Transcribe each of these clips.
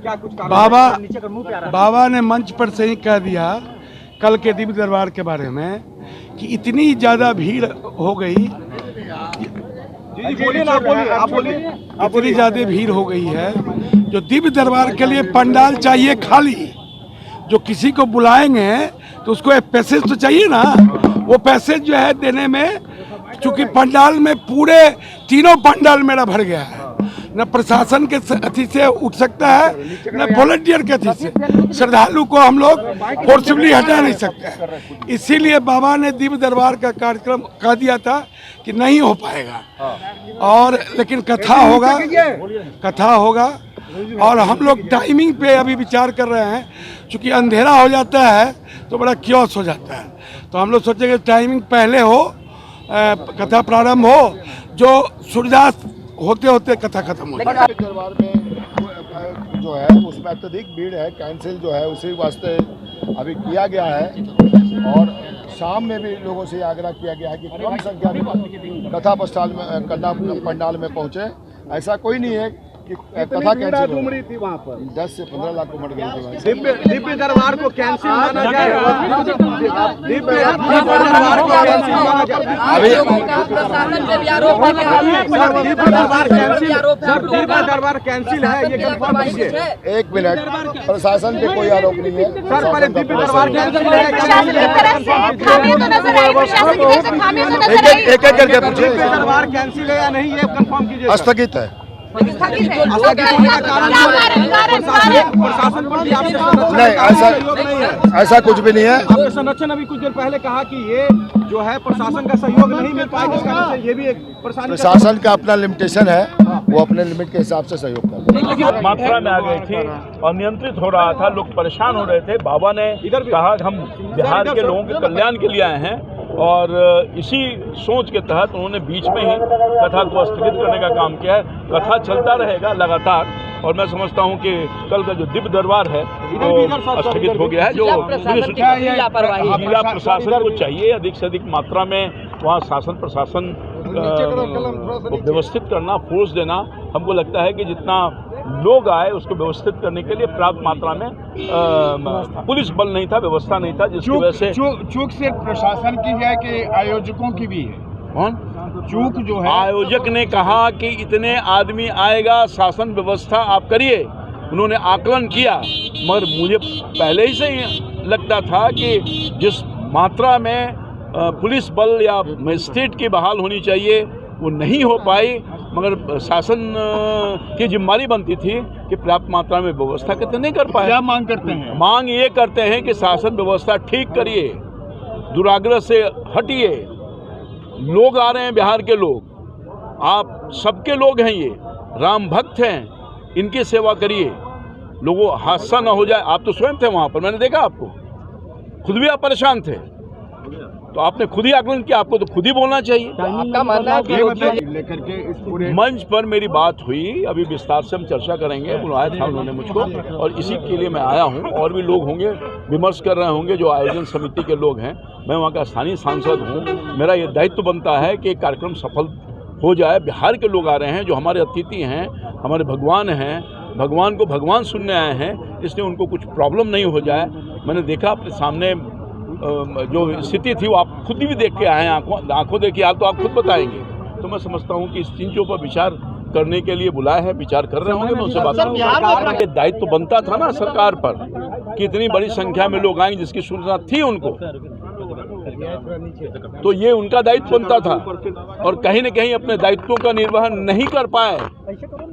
क्या कुछ बाबा ने मंच पर से ही कह दिया कल के दिव्य दरबार के बारे में कि इतनी ज़्यादा भीड़ हो गई, इतनी ज़्यादा भीड़ हो गई है जो दिव्य दरबार के लिए पंडाल चाहिए खाली। जो किसी को बुलाएंगे तो उसको एक पैसेज तो चाहिए ना, वो पैसेज जो है देने में, चूंकि पंडाल में पूरे तीनों पंडाल मेरा भर गया है, न प्रशासन के अथी से उठ सकता है न वॉलंटियर के अथी से, श्रद्धालु को हम लोग फोर्सफुली हटा नहीं सकते। इसीलिए बाबा ने दिव्य दरबार का कार्यक्रम कह दिया था कि नहीं हो पाएगा, और लेकिन कथा होगा और हम लोग टाइमिंग पे अभी विचार कर रहे हैं। चूँकि अंधेरा हो जाता है तो बड़ा क्योस हो जाता है, तो हम लोग सोचेंगे टाइमिंग पहले हो, कथा प्रारंभ हो, जो सूर्यास्त होते होते कथा खत्म हो जाए। दरबार में जो है उसमें अत्यधिक भीड़ है, कैंसिल जो है उसी वास्ते अभी किया गया है, और शाम में भी लोगों से आग्रह किया गया है कि कम संख्या में कथा पंडाल में पहुंचे। ऐसा कोई नहीं है कि कथा कैंसिल उमड़ी थी वहाँ पर 10 से 15 लाख उमड़ गए थे। दिव्य दरबार को कैंसिल माना जाए, दिव्य दरबार कैंसिल है, ये कंफर्म कीजिए। एक मिनट, प्रशासन पे कोई आरोप नहीं है सर, पर दिव्य दरबार कैंसिल है, एक एक करके पूछिए। दिव्य दरबार कैंसिल है या नहीं, ये कंफर्म कीजिए। स्थगित है। नहीं, ऐसा कुछ भी नहीं है। आपके संरक्षण अभी कुछ देर पहले कहा कि ये जो है प्रशासन का सहयोग नहीं मिल पाएगा, जिस कारण से ये भी एक प्रशासन का अपना लिमिटेशन है, वो अपने लिमिट के हिसाब से सहयोग कर मात्रा में आ गई थी और नियंत्रित हो रहा था, लोग परेशान हो रहे थे। बाबा ने कहा हम बिहार के लोगों के कल्याण के लिए आए हैं, और इसी सोच के तहत उन्होंने बीच में ही कथा को स्थगित करने का काम किया है। कथा चलता रहेगा लगातार, और मैं समझता हूं कि कल का जो दिव्य दरबार है वो स्थगित हो गया है। जो जिला प्रशासन को चाहिए अधिक से अधिक मात्रा में वहाँ शासन प्रशासन को व्यवस्थित करना, फोर्स देना। हमको लगता है कि जितना लोग आए उसको व्यवस्थित करने के लिए पर्याप्त मात्रा में पुलिस बल नहीं था, व्यवस्था नहीं था, जिसकी वजह से चूक सिर्फ प्रशासन की है कि आयोजकों की भी है? कौन चूक जो है, आयोजक ने कहा कि इतने आदमी आएगा, शासन व्यवस्था आप करिए। उन्होंने आकलन किया, मगर मुझे पहले ही से लगता था कि जिस मात्रा में पुलिस बल या मजिस्ट्रेट की बहाल होनी चाहिए वो नहीं हो पाई, मगर शासन की जिम्मेदारी बनती थी कि पर्याप्त मात्रा में व्यवस्था कितने नहीं कर पाए। क्या मांग करते हैं? मांग ये करते हैं कि शासन व्यवस्था ठीक करिए, दुराग्रह से हटिए। लोग आ रहे हैं, बिहार के लोग, आप सबके लोग हैं, ये राम भक्त हैं, इनकी सेवा करिए, लोगों हादसा ना हो जाए। आप तो स्वयं थे वहाँ पर, मैंने देखा आपको, खुद भी आप परेशान थे, तो आपने खुद ही आकलन किया, आपको तो खुद ही बोलना चाहिए। आपका मानना है कि लेकर के इस पूरे मंच पर मेरी बात हुई, अभी विस्तार से हम चर्चा करेंगे, बुलाया था उन्होंने मुझको, और इसी के लिए मैं आया हूं। और भी लोग होंगे, विमर्श कर रहे होंगे, जो आयोजन समिति के लोग हैं। मैं वहां का स्थानीय सांसद हूं, मेरा ये दायित्व बनता है कि कार्यक्रम सफल हो जाए। बिहार के लोग आ रहे हैं, जो हमारे अतिथि हैं, हमारे भगवान हैं, भगवान को भगवान सुनने आए हैं, इसलिए उनको कुछ प्रॉब्लम नहीं हो जाए। मैंने देखा अपने सामने जो स्थिति थी वो आप खुद भी देख के आए हैं, आंखों देखी हाल तो आप खुद बताएंगे। तो मैं समझता हूँ कि इस चीज़ों पर विचार करने के लिए बुलाए हैं, विचार कर रहे होंगे, मैं उनसे बात करूँगा। ये दायित्व बनता था ना सरकार पर कि इतनी बड़ी संख्या में लोग आएंगे, जिसकी सूचना थी उनको, तो ये उनका दायित्व बनता था, और कहीं न कहीं अपने दायित्वों का निर्वहन नहीं कर पाए,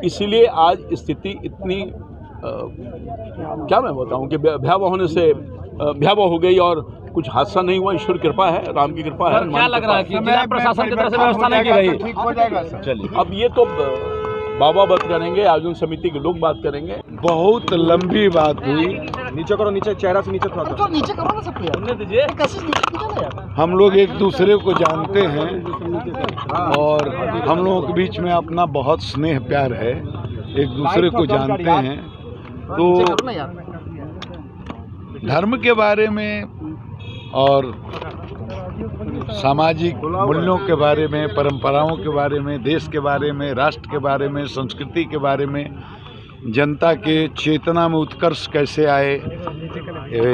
इसीलिए आज स्थिति इतनी क्या मैं बताऊँ कि भयावह होने से भयावह हो गई, और कुछ हादसा नहीं हुआ। ईश्वर कृपा है, राम की कृपा है। क्या लग रहा है कि जिला प्रशासन की तरफ से व्यवस्था नहीं की गई? ठीक हो जाएगा। चलिए, अब ये तो बाबा बात करेंगे, आयोजन समिति के लोग बात करेंगे। बहुत लंबी बात हुई। नीचे करो, नीचे चेहरा से नीचे थोड़ा नीचे करो ना सब यार। हम लोग एक दूसरे को जानते हैं, और हम लोगों के बीच में अपना बहुत स्नेह प्यार है, एक दूसरे को जानते हैं। तो धर्म के बारे में और सामाजिक मूल्यों के बारे में, परंपराओं के बारे में, देश के बारे में, राष्ट्र के बारे में, संस्कृति के बारे में जनता के चेतना में उत्कर्ष कैसे आए,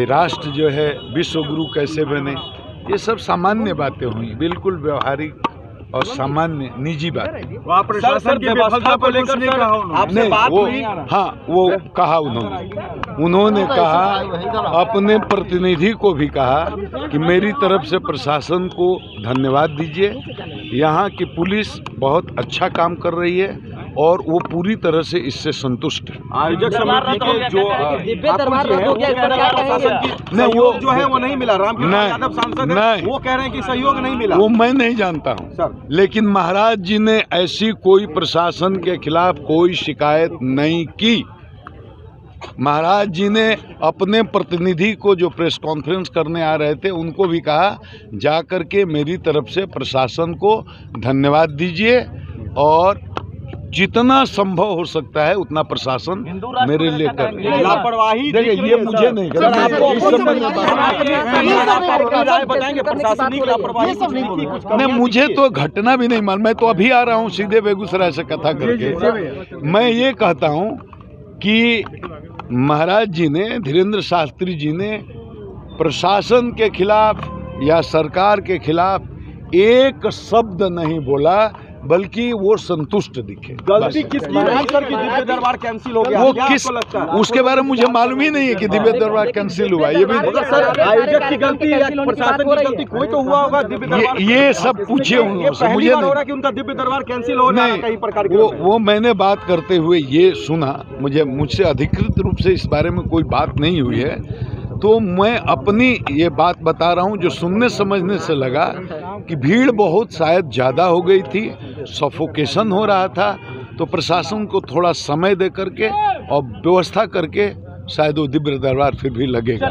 राष्ट्र जो है विश्व गुरु कैसे बने, ये सब सामान्य बातें हुई, बिल्कुल व्यवहारिक और सामान्य निजी बात। वहाँ प्रशासन की व्यवस्था को लेकर आपसे बात हुई? हाँ, वो कहा उन्होंने कहा, अपने प्रतिनिधि को भी कहा कि मेरी तरफ से प्रशासन को धन्यवाद दीजिए। यहाँ की पुलिस बहुत अच्छा काम कर रही है और वो पूरी तरह से इससे संतुष्ट है। आयोजक समिति के जो नहीं, वो जो है वो नहीं मिला, रामकृपाल यादव सांसद है, वो कह रहे हैं कि सहयोग नहीं मिला। वो मैं नहीं जानता हूँ, लेकिन महाराज जी ने ऐसी कोई प्रशासन के खिलाफ कोई शिकायत नहीं की। महाराज जी ने अपने प्रतिनिधि को जो प्रेस कॉन्फ्रेंस करने आ रहे थे उनको भी कहा, जाकर के मेरी तरफ से प्रशासन को धन्यवाद दीजिए और जितना संभव हो सकता है उतना प्रशासन मेरे लिए कर रही है। लापरवाही देखिए, ये मुझे नहीं नहीं, मुझे तो घटना भी नहीं मालूम। मैं तो अभी आ रहा हूँ सीधे बेगूसराय से कथा करके। मैं ये कहता हूँ कि महाराज जी ने, धीरेन्द्र शास्त्री जी ने प्रशासन के खिलाफ या सरकार के खिलाफ एक शब्द नहीं बोला, बल्कि वो संतुष्ट दिखे। गलती किसकी रही सर कि दिव्य दरबार कैंसिल हो गया? वो किस, उसके बारे में मुझे मालूम ही नहीं है कि दिव्य दरबार कैंसिल हुआ। ये भी सर आयोजक की गलती या प्रशासन की गलती, कोई तो हुआ होगा। दिव्य दरबार ये सब पूछे उनसे, मुझे नहीं हो रहा कि उनका दिव्य दरबार कैंसिल हो रहा है कई प्रकार के। वो मैंने बात करते हुए ये सुना, मुझसे अधिकृत रूप से इस बारे में कोई बात नहीं हुई है, तो मैं अपनी ये बात बता रहा हूँ जो सुनने समझने से लगा कि भीड़ बहुत शायद ज़्यादा हो गई थी, सफोकेशन हो रहा था, तो प्रशासन को थोड़ा समय दे करके और व्यवस्था करके शायद वो दिव्य दरबार फिर भी लगेगा।